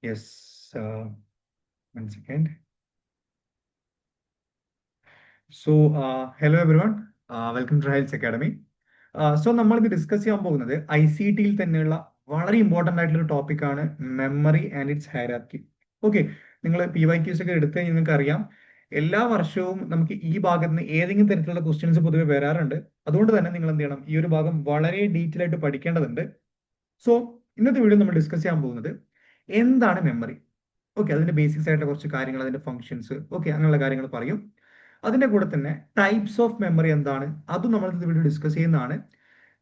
Yes, one second. Hello everyone. Welcome to Health Academy. നമ്മൾ ഇത് discuss ചെയ്യാൻ പോകുന്നത് ICT-യിൽ തന്നെയുള്ള വളരെ ഇമ്പോർട്ടന്റ് ആയിട്ടുള്ള ഒരു ടോപ്പിക്കാണ് memory and it's hierarchy. Okay, നിങ്ങൾ PYQs ഒക്കെ എടുത്ത് കഴിഞ്ഞാൽ നിങ്ങൾക്ക് അറിയാം, എല്ലാ വർഷവും നമുക്ക് ഈ ഭാഗത്ത് നിന്ന് ഏതെങ്കിലും തരത്തിലുള്ള ക്വസ്റ്റ്യൻസ് പൊതുവെ വരാറുണ്ട്. അതുകൊണ്ട് തന്നെ നിങ്ങൾ എന്ത് ചെയ്യണം, ഈ ഒരു ഭാഗം വളരെ ഡീറ്റെയിൽ ആയിട്ട് പഠിക്കേണ്ടതുണ്ട്. സോ ഇന്നത്തെ വീഡിയോ നമ്മൾ ഡിസ്കസ് ചെയ്യാൻ പോകുന്നത് എന്താണ് മെമ്മറി. ഓക്കെ, അതിന്റെ ബേസിക്സ് ആയിട്ട് കുറച്ച് കാര്യങ്ങൾ, അതിന്റെ ഫംഗ്ഷൻസ്, ഓക്കെ, അങ്ങനെയുള്ള കാര്യങ്ങൾ പറയും. അതിന്റെ കൂടെ തന്നെ ടൈപ്സ് ഓഫ് മെമ്മറി എന്താണ് അതും നമ്മൾ ഇന്നത്തെ വീഡിയോ ഡിസ്കസ് ചെയ്യുന്നതാണ്.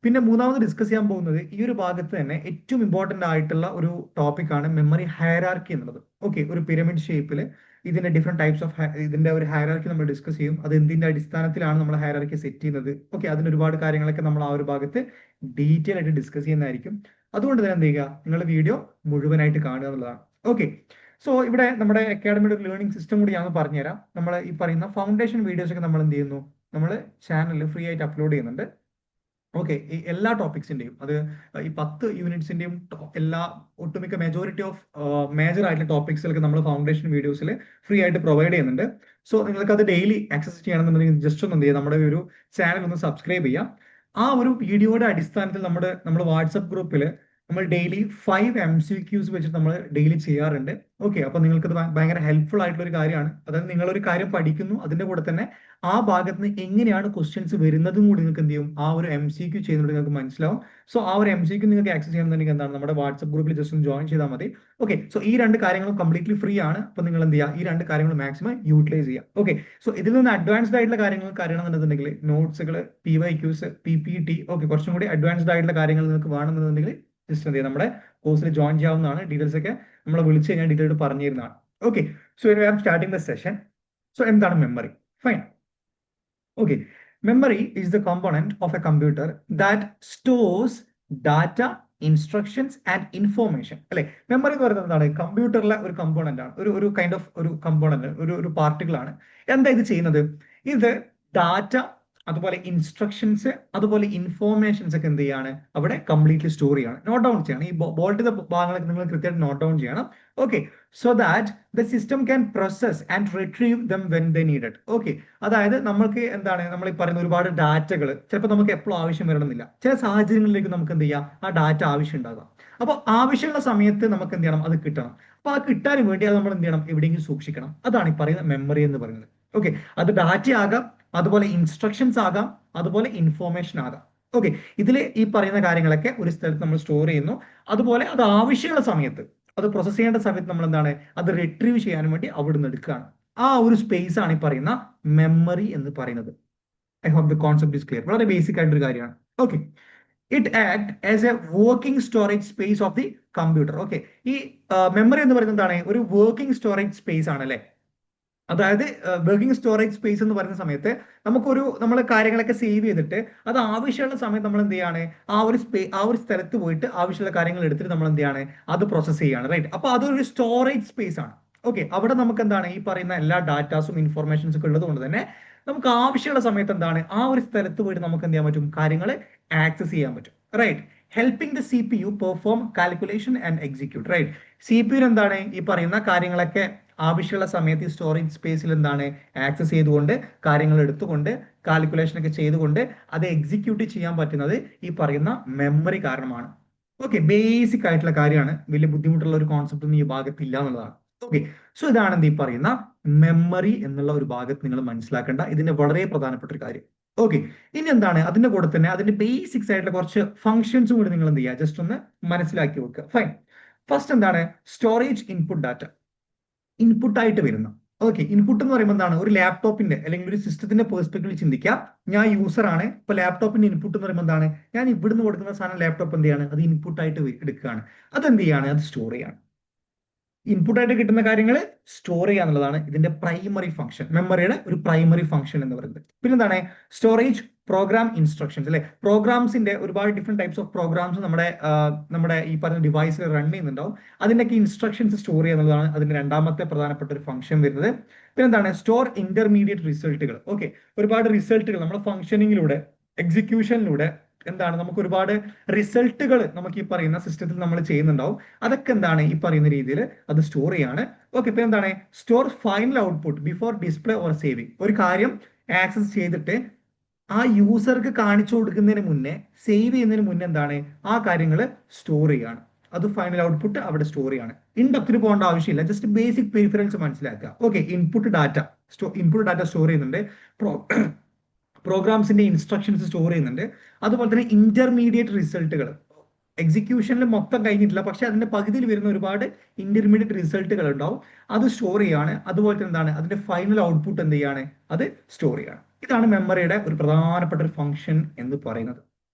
പിന്നെ മൂന്നാമത് ഡിസ്കസ് ചെയ്യാൻ പോകുന്നത് ഈ ഒരു ഭാഗത്ത് തന്നെ ഏറ്റവും ഇമ്പോർട്ടന്റ് ആയിട്ടുള്ള ഒരു ടോപ്പിക്കാണ് മെമ്മറി ഹയറാർക്കി എന്നുള്ളത്. ഓക്കെ, ഒരു പിരമിഡ് ഷേപ്പിൽ ഇതിന്റെ ഡിഫറെന്റ് ടൈപ്സ് ഓഫ് ഇതിന്റെ ഒരു ഹയറാർക്കി നമ്മൾ ഡിസ്കസ് ചെയ്യും. അത് എന്തിന്റെ അടിസ്ഥാനത്തിലാണ് നമ്മൾ ഹയറാർക്കി സെറ്റ് ചെയ്യുന്നത്. ഓക്കെ, അതിന് ഒരുപാട് കാര്യങ്ങളൊക്കെ നമ്മൾ ആ ഒരു ഭാഗത്ത് ഡീറ്റെയിൽ ആയിട്ട് ഡിസ്കസ് ചെയ്യുന്നതായിരിക്കും. അതുകൊണ്ട് തന്നെ എന്ത് ചെയ്യുക, നിങ്ങൾ വീഡിയോ മുഴുവനായിട്ട് കാണുക എന്നുള്ളതാണ്. ഓക്കെ, സോ ഇവിടെ നമ്മുടെ അക്കാഡമിയുടെ ഒരു ലേണിംഗ് സിസ്റ്റം കൂടി ഞാൻ പറഞ്ഞുതരാം. നമ്മൾ ഈ പറയുന്ന ഫൗണ്ടേഷൻ വീഡിയോസ് ഒക്കെ നമ്മൾ എന്ത് ചെയ്യുന്നു, നമ്മൾ ചാനലിൽ ഫ്രീ ആയിട്ട് അപ്ലോഡ് ചെയ്യുന്നുണ്ട്. ഓക്കെ, ഈ എല്ലാ ടോപ്പിക്സിന്റെയും, അത് ഈ 10 യൂണിറ്റ്സിന്റെയും എല്ലാ ഒട്ടുമിക്ക മെജോറിറ്റി ഓഫ് മേജർ ആയിട്ടുള്ള ടോപ്പിക്സിലൊക്കെ നമ്മൾ ഫൗണ്ടേഷൻ വീഡിയോസിൽ ഫ്രീ ആയിട്ട് പ്രൊവൈഡ് ചെയ്യുന്നുണ്ട്. സോ നിങ്ങൾക്ക് അത് ഡെയിലി ആക്സസ് ചെയ്യണമെന്നുണ്ടെങ്കിൽ ജസ്റ്റ് ഒന്ന് എന്ത് ചെയ്യുക, നമ്മുടെ ഒരു ചാനൽ ഒന്ന് സബ്സ്ക്രൈബ് ചെയ്യാം. ആ ഒരു വീഡിയോയുടെ അടിസ്ഥാനത്തിൽ നമ്മുടെ വാട്സപ്പ് ഗ്രൂപ്പിൽ നമ്മൾ ഡെയിലി 5 MCQs വെച്ചിട്ട് നമ്മൾ ഡെയിലി ചെയ്യാറുണ്ട്. ഓക്കെ, അപ്പൊ നിങ്ങൾക്ക് ഇത് ഭയങ്കര ഹെൽപ്ഫുൾ ആയിട്ടുള്ള ഒരു കാര്യമാണ്. അതായത് നിങ്ങളൊരു കാര്യം പഠിക്കുന്നു, അതിന്റെ കൂടെ തന്നെ ആ ഭാഗത്ത് നിന്ന് എങ്ങനെയാണ് ക്വസ്റ്റ്യൻസ് വരുന്നതും കൂടി നിങ്ങൾക്ക് എന്ത് ചെയ്യും, ആ ഒരു MCQ ചെയ്യുന്നത് നിങ്ങൾക്ക് മനസ്സിലാവും. സോ ആ ഒരു MCQ നിങ്ങൾക്ക് ആക്സസ് ചെയ്യണമെന്നുണ്ടെങ്കിൽ എന്താണ്, നമ്മുടെ വാട്സപ്പ് ഗ്രൂപ്പിൽ ജസ്റ്റ് ഒന്ന് ജോയിൻ ചെയ്താൽ മതി. ഓക്കെ, സോ ഈ രണ്ട് കാര്യങ്ങളും കംപ്ലീറ്റ്ലി ഫ്രീ ആണ്. അപ്പൊ നിങ്ങൾ എന്ത് ചെയ്യുക, ഈ രണ്ട് കാര്യങ്ങൾ മാക്സിമം യൂട്ടിലൈസ് ചെയ്യുക. ഓക്കെ, സോ ഇതിൽ നിന്ന് അഡ്വാൻസ്ഡ് ആയിട്ടുള്ള കാര്യങ്ങൾക്ക് അറിയണമെന്നുണ്ടെങ്കിൽ നോട്ട്സുകൾ, PYQs, PPT, ഓക്കെ, കുറച്ചും കൂടി അഡ്വാൻസ്ഡ് ആയിട്ടുള്ള കാര്യങ്ങൾ നിങ്ങൾക്ക് വേണമെന്നുണ്ടെങ്കിൽ ജസ്റ്റ് എന്ത് ചെയ്യുക, നമ്മുടെ കോഴ്സിൽ ജോയിൻ ചെയ്യാവുന്നതാണ്. ഡീറ്റെയിൽസ് ഒക്കെ നമ്മളെ വിളിച്ച് കഴിഞ്ഞാൽ ഡീറ്റെയിൽ ആയിട്ട് പറഞ്ഞു തരുന്നതാണ്. Okay, so I am starting the session. So എന്താണ് memory? Fine. Okay, memory is the component of a computer that stores data, instructions and information. അല്ലെ, മെമ്മറി എന്ന് പറയുന്നത് എന്താണ്? കമ്പ്യൂട്ടറിലെ ഒരു കമ്പോണന്റ് ആണ്, ഒരു കൈൻഡ് ഓഫ് ഒരു കമ്പോണന്റ്, ഒരു പാർട്ടിക്കിൾ ആണ്. എന്താ ഇത് ചെയ്യുന്നത്? ഇത് ഡാറ്റ, അതുപോലെ ഇൻസ്ട്രക്ഷൻസ്, അതുപോലെ ഇൻഫോർമേഷൻസ് ഒക്കെ എന്ത് ചെയ്യാണ്, അവിടെ കംപ്ലീറ്റ്ലി സ്റ്റോർ ചെയ്യാണ്, നോട്ട് ഡൗൺ ചെയ്യണം. ഈ ബോൾഡ് ചെയ്ത ഭാഗങ്ങളൊക്കെ നിങ്ങൾ കൃത്യമായിട്ട് നോട്ട് ഡൗൺ ചെയ്യണം. Okay, so that the system can process and retrieve dum when they needed. Okay, അതായത് നമ്മൾക്ക് എന്താണ്, നമ്മൾ ഈ പറയുന്ന ഒരുപാട് ഡാറ്റകൾ ചിലപ്പോൾ നമുക്ക് എപ്പോഴും ആവശ്യം വരണമെന്നില്ല. ചില സാഹചര്യങ്ങളിലേക്ക് നമുക്ക് എന്ത് ചെയ്യാം, ആ ഡാറ്റ ആവശ്യം ഉണ്ടാകാം. അപ്പോൾ ആവശ്യമുള്ള സമയത്ത് നമുക്ക് എന്ത് ചെയ്യണം, അത് കിട്ടണം. അപ്പൊ ആ കിട്ടാൻ വേണ്ടി അത് നമ്മൾ എന്ത് ചെയ്യണം, എവിടെയെങ്കിലും സൂക്ഷിക്കണം. അതാണ് ഈ പറയുന്ന മെമ്മറി എന്ന് പറയുന്നത്. ഓക്കെ, അത് ഡാറ്റ ആകാം, അതുപോലെ ഇൻസ്ട്രക്ഷൻസ് ആകാം, അതുപോലെ ഇൻഫോർമേഷൻ ആകാം. ഓക്കെ, ഇതിൽ ഈ പറയുന്ന കാര്യങ്ങളൊക്കെ ഒരു സ്ഥലത്ത് നമ്മൾ സ്റ്റോർ ചെയ്യുന്നു. അതുപോലെ അത് ആവശ്യമുള്ള സമയത്ത്, അത് പ്രോസസ് ചെയ്യേണ്ട സമയത്ത് നമ്മൾ എന്താണ്, അത് റിട്രീവ് ചെയ്യാൻ വേണ്ടി അവിടുന്ന് എടുക്കുകയാണ്. ആ ഒരു സ്പേസ് ആണ് ഈ പറയുന്ന മെമ്മറി എന്ന് പറയുന്നത്. I hope the concept is clear. വളരെ ബേസിക് ആയിട്ടൊരു കാര്യമാണ്. Okay, it act as a working storage space of the computer. Okay, ഈ മെമ്മറി എന്ന് പറയുന്നത് എന്താണ്, ഒരു വർക്കിംഗ് സ്റ്റോറേജ് സ്പേസ് ആണ് അല്ലെ. അതായത് വർക്കിംഗ് സ്റ്റോറേജ് സ്പേസ് എന്ന് പറയുന്ന സമയത്ത് നമ്മൾ കാര്യങ്ങളൊക്കെ സേവ് ചെയ്തിട്ട് അത് ആവശ്യമുള്ള സമയത്ത് നമ്മൾ എന്ത് ചെയ്യാണ്, ആ ഒരു സ്ഥലത്ത് പോയിട്ട് ആവശ്യമുള്ള കാര്യങ്ങൾ എടുത്തിട്ട് നമ്മൾ എന്ത് ചെയ്യാണ്, അത് പ്രോസസ് ചെയ്യാണ്. റൈറ്റ്, അപ്പൊ അതൊരു സ്റ്റോറേജ് സ്പേസ് ആണ്. ഓക്കെ, അവിടെ നമുക്ക് എന്താണ്, ഈ പറയുന്ന എല്ലാ ഡാറ്റാസും ഇൻഫോർമേഷൻസും ഒക്കെ ഉള്ളത് കൊണ്ട് തന്നെ നമുക്ക് ആവശ്യമുള്ള സമയത്ത് എന്താണ്, ആ ഒരു സ്ഥലത്ത് പോയിട്ട് നമുക്ക് എന്ത് ചെയ്യാൻ പറ്റും, കാര്യങ്ങൾ ആക്സസ് ചെയ്യാൻ പറ്റും. Right, helping the CPU perform calculation and execute. Right, CPU എന്താണ്, ഈ പറയുന്ന കാര്യങ്ങളൊക്കെ ആവശ്യമുള്ള സമയത്ത് ഈ സ്റ്റോറേജ് സ്പേസിൽ എന്താണ് ആക്സസ് ചെയ്തുകൊണ്ട്, കാര്യങ്ങൾ എടുത്തുകൊണ്ട്, കാൽക്കുലേഷൻ ഒക്കെ ചെയ്തുകൊണ്ട് അത് എക്സിക്യൂട്ട് ചെയ്യാൻ പറ്റുന്നത് ഈ പറയുന്ന മെമ്മറി കാരണമാണ്. ഓക്കെ, ബേസിക് ആയിട്ടുള്ള കാര്യമാണ്, വലിയ ബുദ്ധിമുട്ടുള്ള ഒരു കോൺസെപ്റ്റ് ഒന്നും ഈ ഭാഗത്തില്ല എന്നുള്ളതാണ്. ഓക്കെ, സോ ഇതാണ് എന്ത് ഈ പറയുന്ന മെമ്മറി എന്നുള്ള ഒരു ഭാഗത്ത് നിങ്ങൾ മനസ്സിലാക്കേണ്ട ഇതിന്റെ വളരെ പ്രധാനപ്പെട്ട ഒരു കാര്യം. ഓക്കെ, ഇനി എന്താണ് അതിന്റെ കൂടെ തന്നെ അതിന്റെ ബേസിക്സ് ആയിട്ടുള്ള കുറച്ച് ഫംഗ്ഷൻസും കൂടി നിങ്ങൾ എന്ത് ചെയ്യുക, ജസ്റ്റ് ഒന്ന് മനസ്സിലാക്കി വെക്കുക. ഫൈൻ. ഫസ്റ്റ് എന്താണ്, സ്റ്റോറേജ് ഇൻപുട്ട് ഡാറ്റ. ഇൻപുട്ട് ആയിട്ട് വരുന്ന, ഓക്കെ, ഇൻപുട്ട് എന്ന് പറയുമ്പോൾ എന്താണ്, ഒരു ലാപ്ടോപ്പിന്റെ അല്ലെങ്കിൽ ഒരു സിസ്റ്റത്തിന്റെ പെർസ്പെക്ടീവിൽ ചിന്തിക്കാം. ഞാൻ യൂസർ ആണ്, ഇപ്പൊ ലാപ്ടോപ്പിന്റെ ഇൻപുട്ട് എന്ന് പറയുമ്പോൾ എന്താണ്, ഞാൻ ഇവിടുന്ന് കൊടുക്കുന്ന സാധനം ലാപ്ടോപ്പ് എന്ത് ചെയ്യാണ്, അത് ഇൻപുട്ട് ആയിട്ട് എടുക്കുകയാണ്. അതെന്ത് ചെയ്യാണ്, അത് സ്റ്റോർ ചെയ്യാണ്. ഇൻപുട്ട് ആയിട്ട് കിട്ടുന്ന കാര്യങ്ങൾ സ്റ്റോർ ചെയ്യുക എന്നുള്ളതാണ് ഇതിന്റെ പ്രൈമറി ഫംഗ്ഷൻ, മെമ്മറിയുടെ ഒരു പ്രൈമറി ഫംഗ്ഷൻ എന്ന് പറയുന്നത്. പിന്നെ എന്താണ്, സ്റ്റോറേജ് പ്രോഗ്രാം ഇൻസ്ട്രക്ഷൻസ് അല്ലെ. പ്രോഗ്രാംസിന്റെ ഒരുപാട് ഡിഫറെന്റ് ടൈപ്സ് ഓഫ് പ്രോഗ്രാംസ് നമ്മുടെ ഈ പറഞ്ഞ ഡിവൈസിൽ റൺ ചെയ്യുന്നുണ്ടാവും. അതിന്റെയൊക്കെ ഇൻസ്ട്രക്ഷൻസ് സ്റ്റോർ ചെയ്യുക എന്നുള്ളതാണ് അതിന്റെ രണ്ടാമത്തെ പ്രധാനപ്പെട്ട ഒരു ഫംഗ്ഷൻ വരുന്നത്. പിന്നെ എന്താണ്, സ്റ്റോർ ഇന്റർമീഡിയറ്റ് റിസൾട്ടുകൾ. ഓക്കെ, ഒരുപാട് റിസൾട്ടുകൾ നമ്മൾ ഫംഗ്ഷനിങ്ങിലൂടെ, എക്സിക്യൂഷനിലൂടെ എന്താണ് നമുക്ക് ഒരുപാട് റിസൾട്ടുകൾ നമുക്ക് ഈ പറയുന്ന സിസ്റ്റത്തിൽ നമ്മൾ ചെയ്യുന്നുണ്ടാവും. അതൊക്കെ എന്താണ് ഈ പറയുന്ന രീതിയിൽ അത് സ്റ്റോർ ചെയ്യാണ്. ഓക്കെ, ഇപ്പൊ എന്താണ് store final output before display or saving. ഒരു കാര്യം ആക്സസ് ചെയ്തിട്ട് ആ യൂസർക്ക് കാണിച്ചു കൊടുക്കുന്നതിന് മുന്നേ, സേവ് ചെയ്യുന്നതിന് മുന്നേ എന്താണ് ആ കാര്യങ്ങൾ സ്റ്റോർ ചെയ്യാണ്. അത് ഫൈനൽ ഔട്ട്പുട്ട് അവിടെ സ്റ്റോർ ചെയ്യാണ്. ഇൻ ഡെപ്തിൽ പോകേണ്ട ആവശ്യമില്ല, ജസ്റ്റ് ബേസിക് പെരിഫറൽസ് മനസ്സിലാക്കുക. ഓക്കെ, ഇൻപുട്ട് ഡാറ്റ സ്റ്റോർ ചെയ്യുന്നുണ്ട്, പ്രോഗ്രാംസിന്റെ ഇൻസ്ട്രക്ഷൻസ് സ്റ്റോർ ചെയ്യുന്നുണ്ട്, അതുപോലെ തന്നെ ഇന്റർമീഡിയറ്റ് റിസൾട്ടുകൾ എക്സിക്യൂഷനിൽ മൊത്തം കഴിഞ്ഞിട്ടില്ല, പക്ഷെ അതിന്റെ പകുതിയിൽ വരുന്ന ഒരുപാട് ഇന്റർമീഡിയറ്റ് റിസൾട്ടുകൾ ഉണ്ടാവും, അത് സ്റ്റോർ ചെയ്യാണ്. അതുപോലെ തന്നെ എന്താണ് അതിന്റെ ഫൈനൽ ഔട്ട്പുട്ട് എന്ത് ചെയ്യാണ്, അത് സ്റ്റോർ ചെയ്യാണ്. ഇതാണ് മെമ്മറിയുടെ ഒരു പ്രധാനപ്പെട്ട ഒരു ഫംഗ്ഷൻ എന്ന് പറയുന്നത്.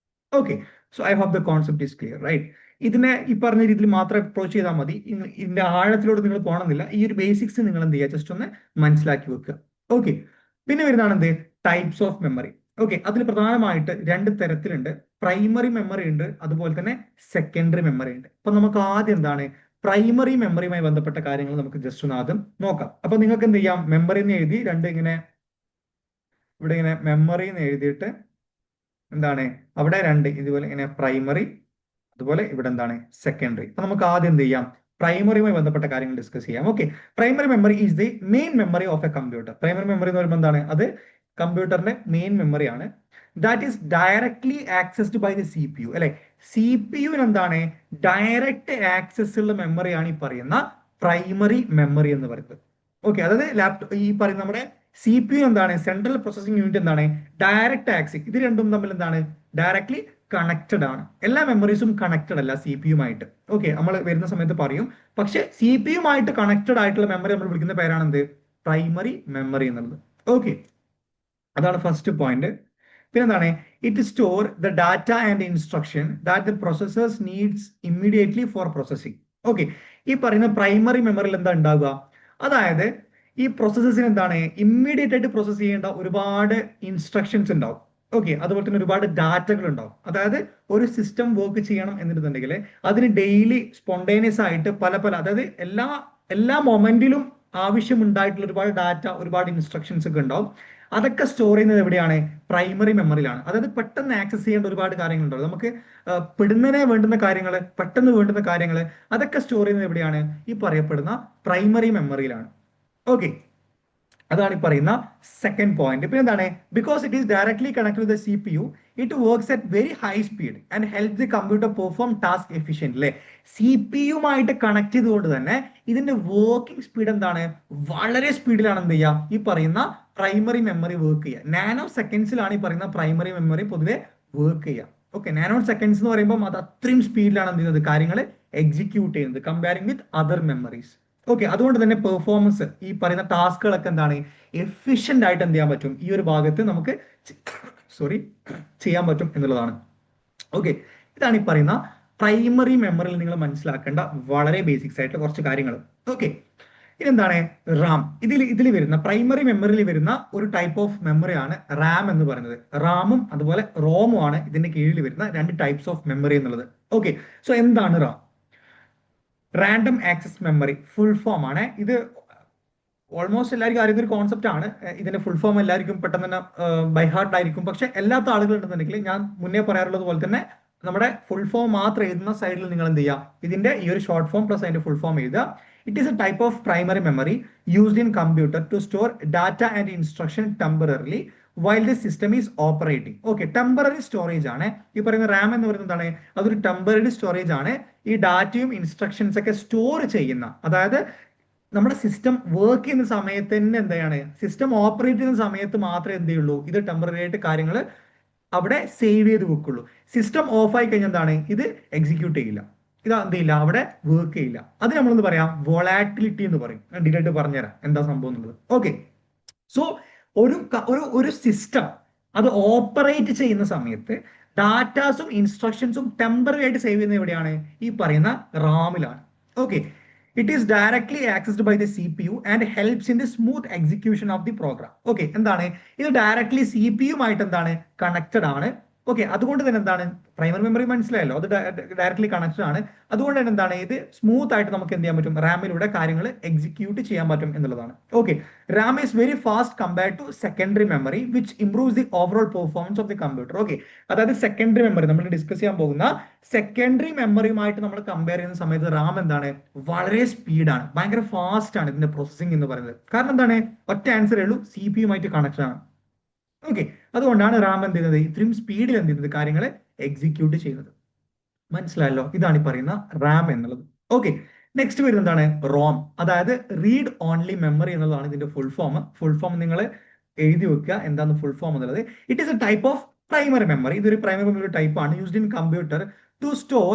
Okay, so I hope the concept is clear, right? ഇതിനെ ഈ പറഞ്ഞ രീതിയിൽ മാത്രം അപ്രോച്ച് ചെയ്താൽ മതി, ഇതിന്റെ ആഴത്തിലോട്ട് നിങ്ങൾ പോകണമെന്നില്ല. ഈ ഒരു ബേസിക്സ് നിങ്ങൾ എന്ത് ചെയ്യുക, ജസ്റ്റ് ഒന്ന് മനസ്സിലാക്കി വെക്കുക. ഓക്കെ, പിന്നെ വരുന്നതാണ് എന്ത് ടൈപ്സ് ഓഫ് മെമ്മറി. ഓക്കെ, അതിൽ പ്രധാനമായിട്ട് രണ്ട് തരത്തിലുണ്ട്. പ്രൈമറി മെമ്മറി ഉണ്ട്, അതുപോലെ തന്നെ സെക്കൻഡറി മെമ്മറി ഉണ്ട്. അപ്പൊ നമുക്ക് ആദ്യം എന്താണ് പ്രൈമറി മെമ്മറിയുമായി ബന്ധപ്പെട്ട കാര്യങ്ങൾ നമുക്ക് ജസ്റ്റ് ഒന്ന് ആദ്യം നോക്കാം. അപ്പൊ നിങ്ങൾക്ക് എന്ത് ചെയ്യാം, മെമ്മറി എന്ന് എഴുതി രണ്ട് ഇങ്ങനെ ഇവിടെ ഇങ്ങനെ മെമ്മറി എന്ന് എഴുതിയിട്ട് എന്താണ് അവിടെ രണ്ട് ഇതുപോലെ ഇങ്ങനെ പ്രൈമറി, അതുപോലെ ഇവിടെ എന്താണ് സെക്കൻഡറി. അപ്പൊ നമുക്ക് ആദ്യം എന്ത് ചെയ്യാം, പ്രൈമറിയുമായി ബന്ധപ്പെട്ട കാര്യങ്ങൾ ഡിസ്കസ് ചെയ്യാം. Okay, primary memory is the main memory of a computer. Primary memory എന്ന് പറയുമ്പോൾ എന്താണ്, അത് കമ്പ്യൂട്ടറിന്റെ മെയിൻ മെമ്മറി ആണ്. That is directly accessed by the C P U. അല്ലെ, സി പി യുവിന് എന്താണ് ഡയറക്റ്റ് ആക്സസ് ഉള്ള മെമ്മറിയാണ് ഈ പറയുന്ന പ്രൈമറി മെമ്മറി എന്ന് പറയുന്നത്. ഓക്കെ, അതായത് ഈ പറയുന്ന നമ്മുടെ സി പി യു എന്താണ് സെൻട്രൽ പ്രോസസിംഗ് യൂണിറ്റ് എന്താണ് ഡയറക്റ്റ് ആക്സസ്. ഇത് രണ്ടും തമ്മിൽ എന്താണ് ഡയറക്ട്ലി കണക്റ്റഡ് ആണ്. എല്ലാ മെമ്മറീസും കണക്റ്റഡ് അല്ല സി പി യുമായിട്ട്. ഓക്കെ, നമ്മൾ വരുന്ന സമയത്ത് പറയും. പക്ഷെ സി പി യുമായിട്ട് കണക്റ്റഡ് ആയിട്ടുള്ള മെമ്മറി നമ്മൾ വിളിക്കുന്ന പേരാണ് എന്ത് പ്രൈമറി മെമ്മറി എന്നുള്ളത്. ഓക്കെ, അതാണ് ഫസ്റ്റ് പോയിന്റ്. പിന്നെ എന്താണ് it store the data and instruction that the processors needs immediately for processing. Okay, ഈ പറയുന്ന പ്രൈമറി മെമ്മറിയിൽ എന്താ ഉണ്ടാവുക, അതായത് ഈ പ്രോസസ്സസിന് എന്താണ് ഇമ്മീഡിയറ്റ് ആയിട്ട് പ്രോസസ് ചെയ്യേണ്ട ഒരുപാട് ഇൻസ്ട്രക്ഷൻസ് ഉണ്ടാവും. ഓക്കെ, അതുപോലെ തന്നെ ഒരുപാട് ഡാറ്റകൾ ഉണ്ടാവും. അതായത് ഒരു സിസ്റ്റം വർക്ക് ചെയ്യണം എന്നിട്ടുണ്ടെങ്കിൽ അതിന് ഡെയിലി സ്പോണ്ടേനിയസ് ആയിട്ട് അതായത് എല്ലാ മൊമെന്റിലും ആവശ്യമുണ്ടായിട്ടുള്ള ഒരുപാട് ഡാറ്റ, ഒരുപാട് ഇൻസ്ട്രക്ഷൻസ് ഒക്കെ ഉണ്ടാവും. അതൊക്കെ സ്റ്റോർ ചെയ്യുന്നത് എവിടെയാണ്, പ്രൈമറി മെമ്മറിയിലാണ്. അതായത് പെട്ടെന്ന് ആക്സസ് ചെയ്യേണ്ട ഒരുപാട് കാര്യങ്ങളുണ്ടാവും. നമുക്ക് പെടുന്നതിനെ വേണ്ടുന്ന കാര്യങ്ങൾ, പെട്ടെന്ന് വേണ്ടുന്ന കാര്യങ്ങൾ, അതൊക്കെ സ്റ്റോർ ചെയ്യുന്നത് എവിടെയാണ്, ഈ പറയപ്പെടുന്ന പ്രൈമറി മെമ്മറിയിലാണ്. ഓക്കെ, അതാണ് ഈ പറയുന്ന സെക്കൻഡ് പോയിന്റ്. പിന്നെ എന്താണ് because it is directly connect with the C P U, it works at very high speed and help the computer perform task efficiently. C P യുമായിട്ട് കണക്ട് ചെയ്തുകൊണ്ട് തന്നെ ഇതിന്റെ വർക്കിംഗ് സ്പീഡ് എന്താണ് വളരെ സ്പീഡിലാണ് എന്ത് ചെയ്യുക, ഈ പറയുന്ന പ്രൈമറി മെമ്മറി വർക്ക് ചെയ്യുക. നാനോ സെക്കൻഡ്സിലാണ് ഈ പറയുന്ന പ്രൈമറി മെമ്മറി പൊതുവെ വർക്ക് ചെയ്യുക. ഓക്കെ, നാനോ സെക്കൻഡ്സ് എന്ന് പറയുമ്പോൾ അത് അത്രയും സ്പീഡിലാണ് എന്ത് ചെയ്യുന്നത് കാര്യങ്ങൾ എക്സിക്യൂട്ട് ചെയ്യുന്നത് comparing with other memories. Okay, അതുകൊണ്ട് തന്നെ പെർഫോമൻസ് ഈ പറയുന്ന ടാസ്കുകളൊക്കെ എന്താണ് എഫിഷ്യന്റ് ആയിട്ട് എന്ത് ചെയ്യാൻ പറ്റും, ഈ ഒരു ഭാഗത്ത് നമുക്ക് ചെയ്യാൻ പറ്റും എന്നുള്ളതാണ്. ഓക്കെ, ഇതാണ് ഈ പറയുന്ന പ്രൈമറി മെമ്മറിയിൽ നിങ്ങൾ മനസ്സിലാക്കേണ്ട വളരെ ബേസിക്സ് ആയിട്ട് കുറച്ച് കാര്യങ്ങൾ. ഓക്കെ, ഇതെന്താണ് റാം. ഇതിൽ വരുന്ന പ്രൈമറി മെമ്മറിയിൽ വരുന്ന ഒരു ടൈപ്പ് ഓഫ് മെമ്മറിയാണ് റാം എന്ന് പറയുന്നത്. റാമും അതുപോലെ റോമും ആണ് ഇതിന്റെ കീഴിൽ വരുന്ന രണ്ട് ടൈപ്സ് ഓഫ് മെമ്മറി എന്നുള്ളത്. ഓക്കെ, സോ എന്താണ് Ram? Random access memory full form ആണ്. ഇത് ഓൾമോസ്റ്റ് എല്ലാവർക്കും അറിയുന്ന ഒരു കോൺസെപ്റ്റ് ആണ്. ഇതിന്റെ ഫുൾ ഫോം എല്ലാവർക്കും പെട്ടെന്ന് തന്നെ ബൈ ഹാർട്ട് ആയിരിക്കും. പക്ഷെ എല്ലാത്ത ആളുകളുണ്ടെന്നുണ്ടെങ്കിൽ ഞാൻ മുന്നേ പറയാറുള്ളത് പോലെ തന്നെ നമ്മുടെ ഫുൾ ഫോം മാത്രം എഴുതുന്ന സൈഡിൽ നിങ്ങൾ എന്ത് ചെയ്യുക, ഇതിന്റെ ഈ ഒരു ഷോർട്ട് ഫോം പ്ലസ് അതിന്റെ ഫുൾ ഫോം എഴുതുക. It is a type of primary memory used in computer to store data and instruction temporarily while the system is operating. Okay, temporary storage ആണ് ഈ പറയുന്ന റാം എന്ന് പറയുന്നത്. എന്താണ് അതൊരു ടെമ്പററി സ്റ്റോറേജ് ആണ്. ഈ ഡാറ്റയും ഇൻസ്ട്രക്ഷൻസ് ഒക്കെ സ്റ്റോർ ചെയ്യുന്ന, അതായത് നമ്മുടെ സിസ്റ്റം വർക്ക് ചെയ്യുന്ന സമയത്ത് തന്നെ എന്താണ് സിസ്റ്റം ഓപ്പറേറ്റ് ചെയ്യുന്ന സമയത്ത് മാത്രമേ എന്ത് ചെയ്യുള്ളൂ, ഇത് ടെമ്പററി ആയിട്ട് കാര്യങ്ങൾ അവിടെ സേവ് ചെയ്ത് വെക്കുള്ളൂ. സിസ്റ്റം ഓഫ് ആയി കഴിഞ്ഞാൽ എന്താണ് ഇത് എക്സിക്യൂട്ട് ചെയ്യില്ല, ഇത് എന്ത് ചെയ്യില്ല, അവിടെ വർക്ക് ചെയ്യില്ല. അത് നമ്മളെന്ന് പറയാം വൊളാറ്റിലിറ്റി എന്ന് പറയും. ഞാൻ ഡീറ്റെയിൽ ആയിട്ട് പറഞ്ഞുതരാം എന്താ സംഭവം എന്നുള്ളത്. ഓക്കെ, സോ ഒരു സിസ്റ്റം അത് ഓപ്പറേറ്റ് ചെയ്യുന്ന സമയത്ത് ഡാറ്റാസും ഇൻസ്ട്രക്ഷൻസും ടെമ്പററി ആയിട്ട് സേവ് ചെയ്യുന്നത് എവിടെയാണ്, ഈ പറയുന്ന റാമിലാണ്. Okay, it is directly accessed by the C P U and helps in the smooth execution of the program. Okay, എന്താണ് ഇത് ഡയറക്ട്ലി സി പി യുമായിട്ട് എന്താണ് കണക്റ്റഡ് ആണ്. ഓക്കെ, അതുകൊണ്ട് തന്നെ എന്താണ് പ്രൈമറി മെമ്മറി മനസ്സിലായല്ലോ, അത് ഡയറക്ട്ലി കണക്ഷൻ ആണ്. അതുകൊണ്ട് തന്നെ എന്താണ് ഇത് സ്മൂത്ത് ആയിട്ട് നമുക്ക് എന്ത് ചെയ്യാൻ പറ്റും, റാമിലൂടെ കാര്യങ്ങൾ എക്സിക്യൂട്ട് ചെയ്യാൻ പറ്റും എന്നുള്ളതാണ്. Okay, RAM is very fast compared to secondary memory which improves the overall performance of the computer. Okay, അതായത് സെക്കൻഡറി മെമ്മറി നമ്മൾ ഡിസ്കസ് ചെയ്യാൻ പോകുന്ന സെക്കൻഡറി മെമ്മറിയുമായിട്ട് നമ്മൾ കമ്പയർ ചെയ്യുന്ന സമയത്ത് റാം എന്താണ് വളരെ സ്പീഡാണ്, ഭയങ്കര ഫാസ്റ്റ് ആണ് ഇതിന്റെ പ്രോസസ്സിംഗ് എന്ന് പറയുന്നത്. കാരണം എന്താണ്, ഒറ്റ ആൻസറേ ഉള്ളൂ, സി പി യുമായിട്ട് കണക്ഷൻ ആണ്. ഓക്കെ, അതുകൊണ്ടാണ് റാം എന്ത് ചെയ്യുന്നത് ഇത്രയും സ്പീഡിൽ എന്ത് ചെയ്യുന്നത് കാര്യങ്ങൾ എക്സിക്യൂട്ട് ചെയ്യുന്നത്. മനസ്സിലായല്ലോ, ഇതാണ് ഈ പറയുന്ന റാം എന്നുള്ളത്. ഓക്കെ, നെക്സ്റ്റ് വരുന്നത് എന്താണ് റോം, അതായത് റീഡ് ഓൺലി മെമ്മറി എന്നുള്ളതാണ് ഇതിന്റെ ഫുൾ ഫോം. ഫുൾ ഫോം നിങ്ങൾ എഴുതി വെക്കുക എന്താണ് ഫുൾ ഫോം എന്നുള്ളത്. It is a type of primary memory. ഇതൊരു പ്രൈമറി മെമ്മറി ടൈപ്പ് ആണ് used in computer to store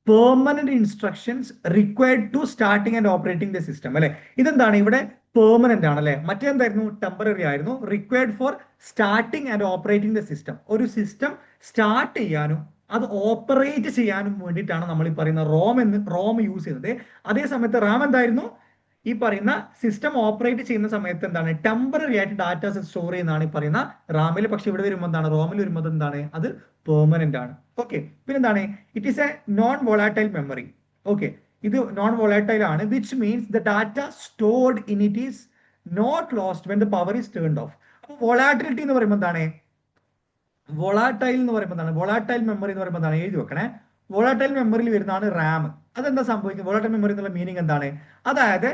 permanent instructions required to starting and operating the system. അല്ലെ, ഇതെന്താണ് ഇവിടെ പെർമനന്റ് ആണ് അല്ലെ, മറ്റേന്തായിരുന്നു ടെമ്പററി ആയിരുന്നു. Required for starting and operating the system, ഒരു സിസ്റ്റം സ്റ്റാർട്ട് ചെയ്യാനും അത് ഓപ്പറേറ്റ് ചെയ്യാനും വേണ്ടിയിട്ടാണ് നമ്മൾ ഈ പറയുന്ന റോം യൂസ് ചെയ്യുന്നത്. അതേ സമയത്ത് റാം എന്തായിരുന്നു, ഈ പറയുന്ന സിസ്റ്റം ഓപ്പറേറ്റ് ചെയ്യുന്ന സമയത്ത് എന്താണ് ടെമ്പററി ആയിട്ട് ഡാറ്റ സ്റ്റോർ ചെയ്യുന്നതാണ് ഈ പറയുന്ന റാമിൽ. പക്ഷെ ഇവിടെ വരുമ്പോൾ എന്താണ് റോമിൽ വരുമ്പോൾ എന്താണ് അത് പെർമനന്റ് ആണ്. ഓക്കെ, പിന്നെന്താണ് it is a non volatile memory. Okay, ഇത് നോൺ വോളാറ്റൈൽ ആണ്, which means the data stored in it is not lost when the power is turned off. അപ്പോൾ വോളാറ്റിലിറ്റി എന്ന് പറയുമ്പോൾ എന്താണ്, വോളാറ്റൈൽ എന്ന് പറയുമ്പോൾ എന്താണ്, വോളാറ്റൈൽ മെമ്മറി എന്ന് പറയുമ്പോൾ എന്താണ് എഴുതി വെക്കണേ. വോളാറ്റൈൽ മെമ്മറിയിൽ വരുന്നതാണ് റാം. അതെന്താ സംഭവിക്കുന്നത്, വോളാറ്റൈൽ മെമ്മറി എന്നുള്ള മീനിങ് എന്താണ്, അതായത്